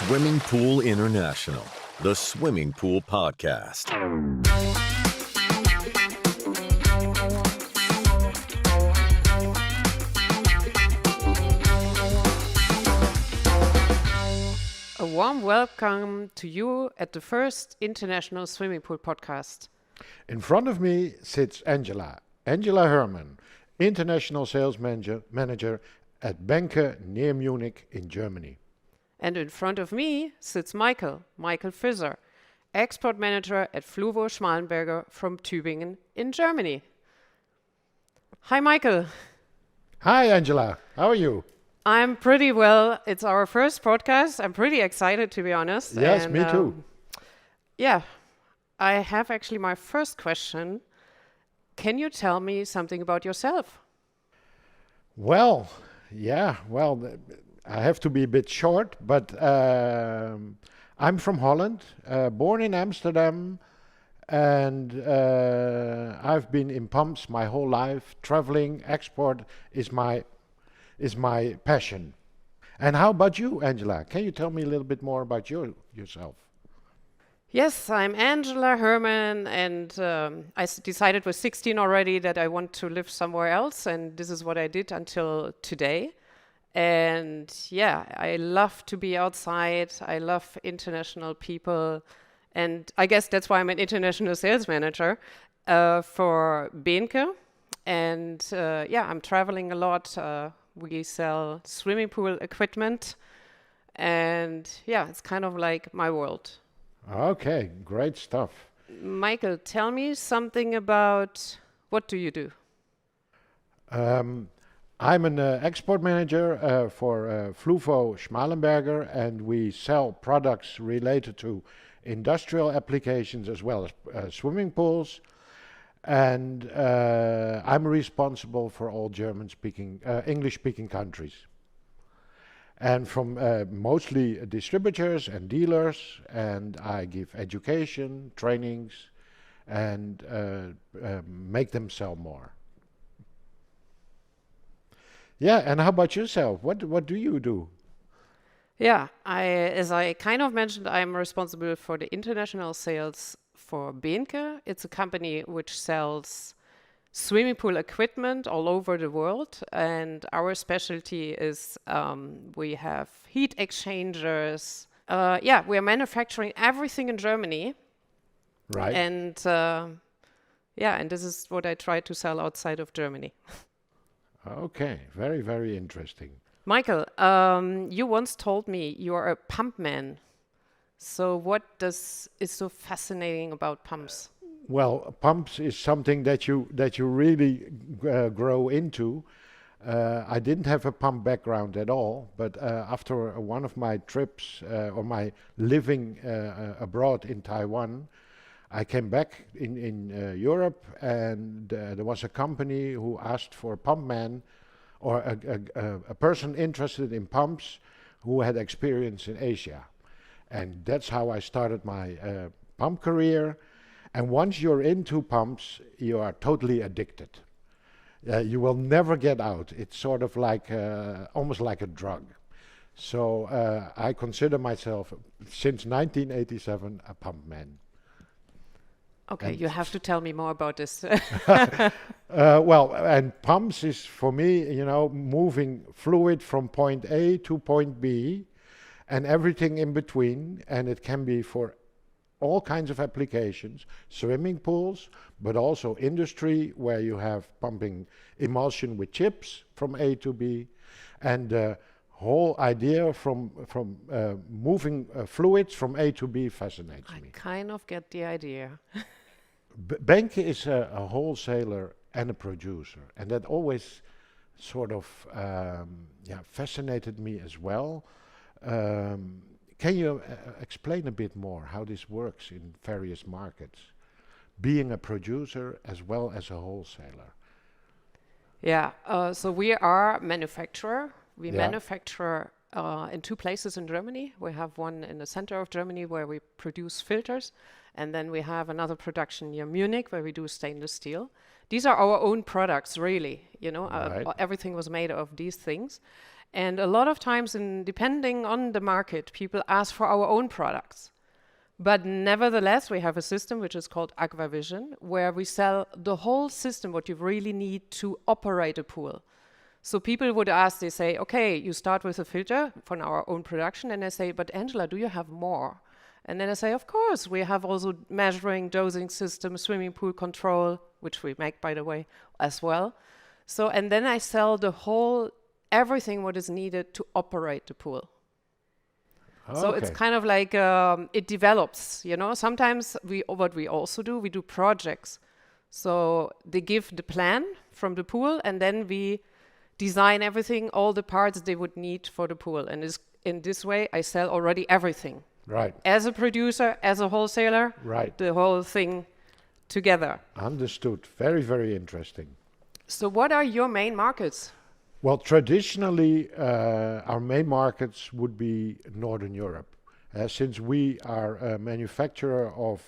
Swimming Pool International, the Swimming Pool Podcast. A warm welcome to you at the first International Swimming Pool Podcast. In front of me sits Angela Herrmann, International Sales Manager at Benke near Munich in Germany. And in front of me sits Michael Visser, Export Manager at Fluvo Schmalenberger from Tübingen in Germany. Hi, Michael. Hi, Angela. How are you? I'm pretty well. It's our first podcast. I'm pretty excited, to be honest. Yes, me too. Yeah, I have actually my first question. Can you tell me something about yourself? Well, I have to be a bit short, but I'm from Holland, born in Amsterdam, and I've been in pumps my whole life. Traveling, export is my passion. And how about you, Angela? Can you tell me a little bit more about yourself? Yes, I'm Angela Herrmann, and I decided with 16 already that I want to live somewhere else, and this is what I did until today. And yeah, I love to be outside. I love international people, and I guess that's why I'm an international sales manager for Benke. And I'm traveling a lot. We sell swimming pool equipment, and yeah, it's kind of like my world. Okay, great stuff. Michael, tell me something about what do you do? I'm an export manager for Fluvo Schmalenberger, and we sell products related to industrial applications as well as swimming pools. And I'm responsible for all English-speaking countries. And from mostly distributors and dealers, and I give education, trainings, and make them sell more. Yeah, and how about yourself? What do you do? Yeah, as I kind of mentioned, I'm responsible for the international sales for Benke. It's a company which sells swimming pool equipment all over the world, and our specialty is we have heat exchangers. We are manufacturing everything in Germany. Right. And and this is what I try to sell outside of Germany. Okay, very, very interesting. Michael, you once told me you are a pump man. So what is so fascinating about pumps? Well, pumps is something that you really grow into. I didn't have a pump background at all, but after one of my trips or my living abroad in Taiwan, I came back in Europe, and there was a company who asked for a pump man or a person interested in pumps who had experience in Asia. And that's how I started my pump career. And once you're into pumps, you are totally addicted. You will never get out. It's sort of like almost like a drug. So I consider myself, since 1987, a pump man. Okay, you have to tell me more about this. And pumps is for me, moving fluid from point A to point B and everything in between. And it can be for all kinds of applications, swimming pools, but also industry where you have pumping emulsion with chips from A to B. And the whole idea from moving fluids from A to B fascinates me. I kind of get the idea. Benke is a wholesaler and a producer, and that always sort of fascinated me as well. Can you explain a bit more how this works in various markets, being a producer as well as a wholesaler? Yeah, so we are a manufacturer. We manufacture in two places in Germany. We have one in the center of Germany where we produce filters, and then we have another production near Munich where we do stainless steel. These are our own products, really. Right. Everything was made of these things. And a lot of times, depending on the market, people ask for our own products. But nevertheless, we have a system which is called Aquavision, where we sell the whole system, what you really need to operate a pool. So people would ask, they say, okay, you start with a filter from our own production, and I say, but Angela, do you have more? And then I say, of course, we have also measuring, dosing system, swimming pool control, which we make, by the way, as well. So, and then I sell the whole, everything what is needed to operate the pool. So it's kind of like it develops, you know. Sometimes what we also do, we do projects. So they give the plan from the pool, and then we design everything, all the parts they would need for the pool. And in this way, I sell already everything. Right. As a producer, as a wholesaler, Right. The whole thing together. Understood. Very, very interesting. So what are your main markets? Well, traditionally, our main markets would be Northern Europe. Since we are a manufacturer of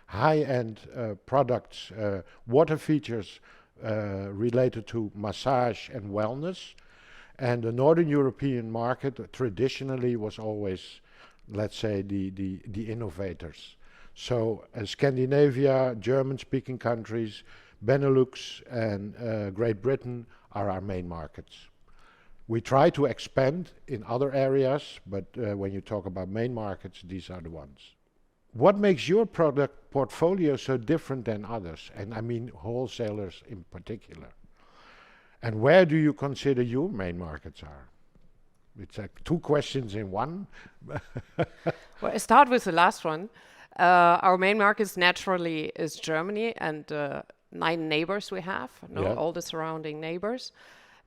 high-end products, water features related to massage and wellness, and the Northern European market traditionally was always, let's say, the innovators. So Scandinavia, German-speaking countries, Benelux and Great Britain are our main markets. We try to expand in other areas, but when you talk about main markets, these are the ones. What makes your product portfolio so different than others? And I mean wholesalers in particular. And where do you consider your main markets are? It's like 2 questions in one. Well, I start with the last one. Our main markets naturally is Germany and 9 neighbors we have, all the surrounding neighbors.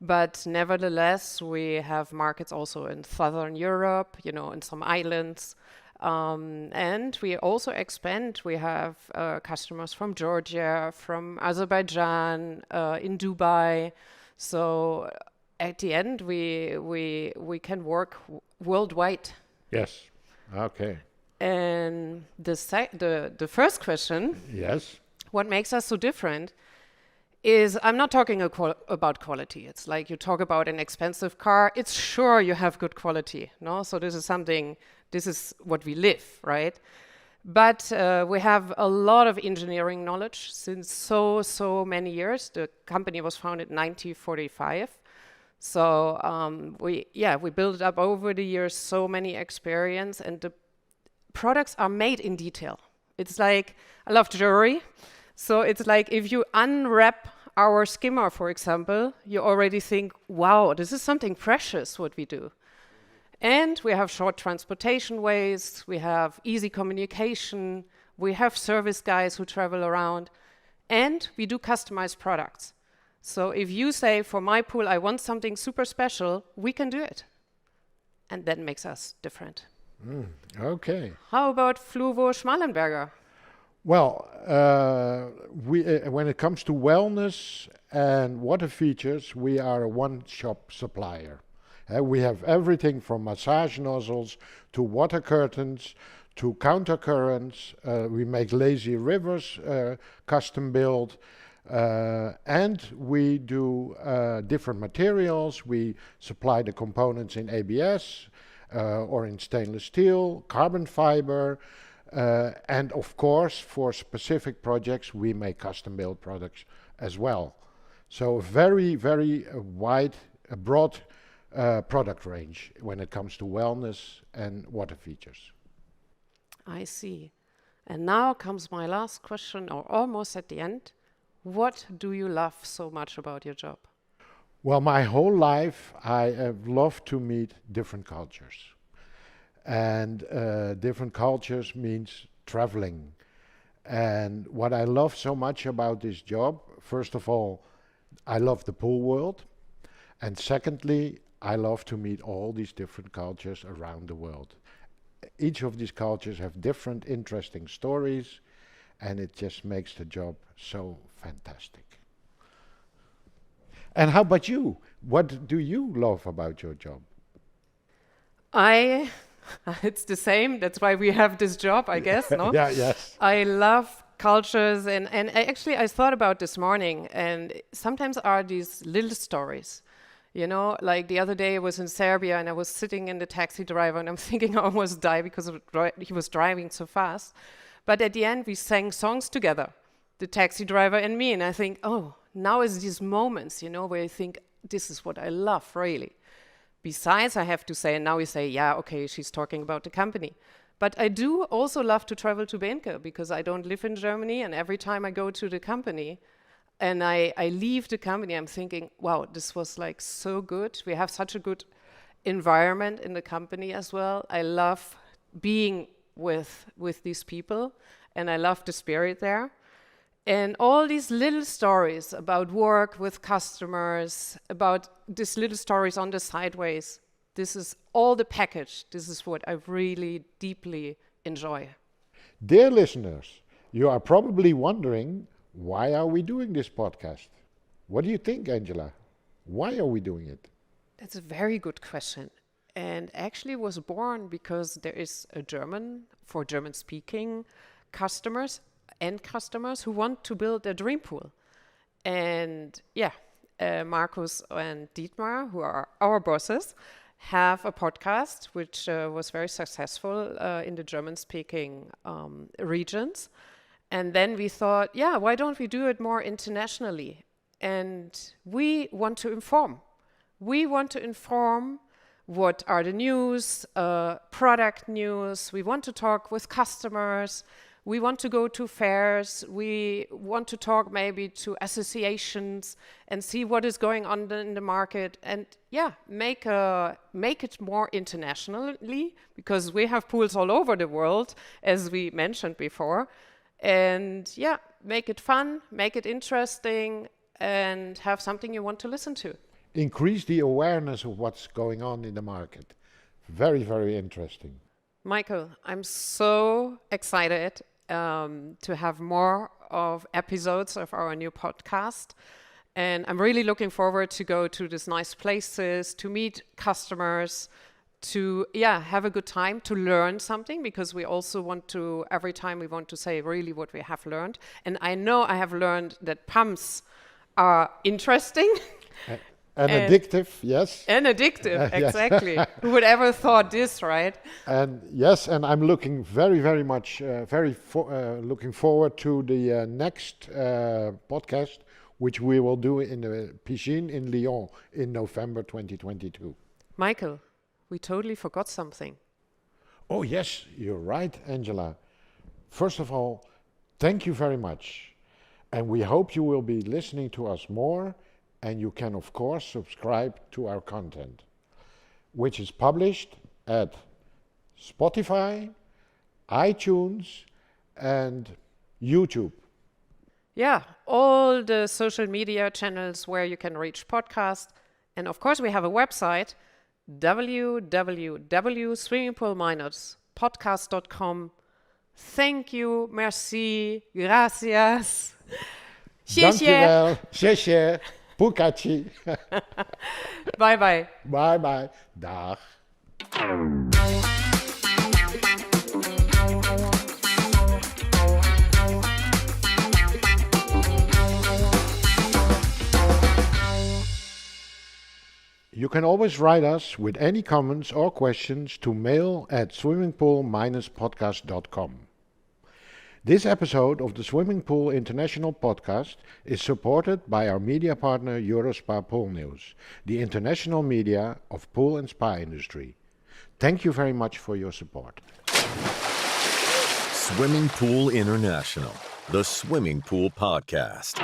But nevertheless, we have markets also in Southern Europe, you know, in some islands. And we also expand. We have customers from Georgia, from Azerbaijan, in Dubai. So at the end, we can work worldwide. Yes. Okay. And the first question, yes, what makes us so different is I'm not talking about quality. It's like you talk about an expensive car. It's sure you have good quality, no? So this is what we live, right? But we have a lot of engineering knowledge since so many years. The company was founded in 1945. So we built up over the years so many experience, and the products are made in detail. It's like, I love jewelry. So it's like if you unwrap our skimmer, for example, you already think, wow, this is something precious what we do. And we have short transportation ways, we have easy communication, we have service guys who travel around, and we do customized products. So if you say, for my pool, I want something super special, we can do it. And that makes us different. Okay. How about Fluvo Schmalenberger? Well, when it comes to wellness and water features, we are a one-shop supplier. We have everything from massage nozzles to water curtains to countercurrents. We make lazy rivers, custom built, and we do different materials. We supply the components in ABS or in stainless steel, carbon fiber, and of course, for specific projects, we make custom built products as well. So very, very broad product range when it comes to wellness and water features. I see. And now comes my last question, or almost at the end. What do you love so much about your job? Well, my whole life, I have loved to meet different cultures. And different cultures means traveling. And what I love so much about this job, first of all, I love the pool world. And secondly, I love to meet all these different cultures around the world. Each of these cultures have different interesting stories, and it just makes the job so fantastic. And how about you? What do you love about your job? It's the same. That's why we have this job, I guess, no? Yeah, yes. I love cultures, and actually I thought about this morning, and sometimes are these little stories. You know, like the other day I was in Serbia and I was sitting in the taxi driver and I'm thinking I almost died because he was driving so fast. But at the end we sang songs together, the taxi driver and me. And I think, oh, now is these moments, you know, where you think, this is what I love, really. Besides, I have to say, and now we say, yeah, okay, she's talking about the company. But I do also love to travel to Benke because I don't live in Germany, and every time I go to the company and I leave the company, I'm thinking, wow, this was like so good. We have such a good environment in the company as well. I love being with these people, and I love the spirit there. And all these little stories about work with customers, about these little stories on the sideways, this is all the package. This is what I really deeply enjoy. Dear listeners, you are probably wondering, why are we doing this podcast? What do you think, Angela? Why are we doing it? That's a very good question. And actually it was born because there is a for German-speaking customers who want to build a dream pool. And yeah, Markus and Dietmar, who are our bosses, have a podcast which was very successful in the German-speaking regions. And then we thought, yeah, why don't we do it more internationally? And we want to inform. We want to inform what are the news, product news. We want to talk with customers. We want to go to fairs. We want to talk maybe to associations and see what is going on in the market. And yeah, make it more internationally, because we have pools all over the world, as we mentioned before. And yeah, make it fun, make it interesting, and have something you want to listen to. Increase the awareness of what's going on in the market. Very, very interesting. Michael, I'm so excited to have more of episodes of our new podcast. And I'm really looking forward to go to these nice places, to meet customers, to have a good time, to learn something, because we also want to, every time we want to say really what we have learned. And I know I have learned that pumps are interesting. And addictive, yes. And addictive, exactly. Who would ever thought this, right? And yes, and I'm looking very, very much, looking forward to the next podcast, which we will do in the Piscine in Lyon in November 2022. Michael, we totally forgot something. Oh yes, you're right, Angela. First of all, thank you very much. And we hope you will be listening to us more. And you can, of course, subscribe to our content, which is published at Spotify, iTunes, and YouTube. Yeah, all the social media channels where you can reach podcasts. And of course, we have a website, www.swimmingpool-podcast.com. Thank you, merci, gracias. Dankjewel, xie. Pukachi. Bye bye. Bye bye. Dag. You can always write us with any comments or questions to mail@swimmingpool-podcast.com. This episode of the Swimming Pool International Podcast is supported by our media partner Eurospa Pool News, the international media of pool and spa industry. Thank you very much for your support. Swimming Pool International, the Swimming Pool Podcast.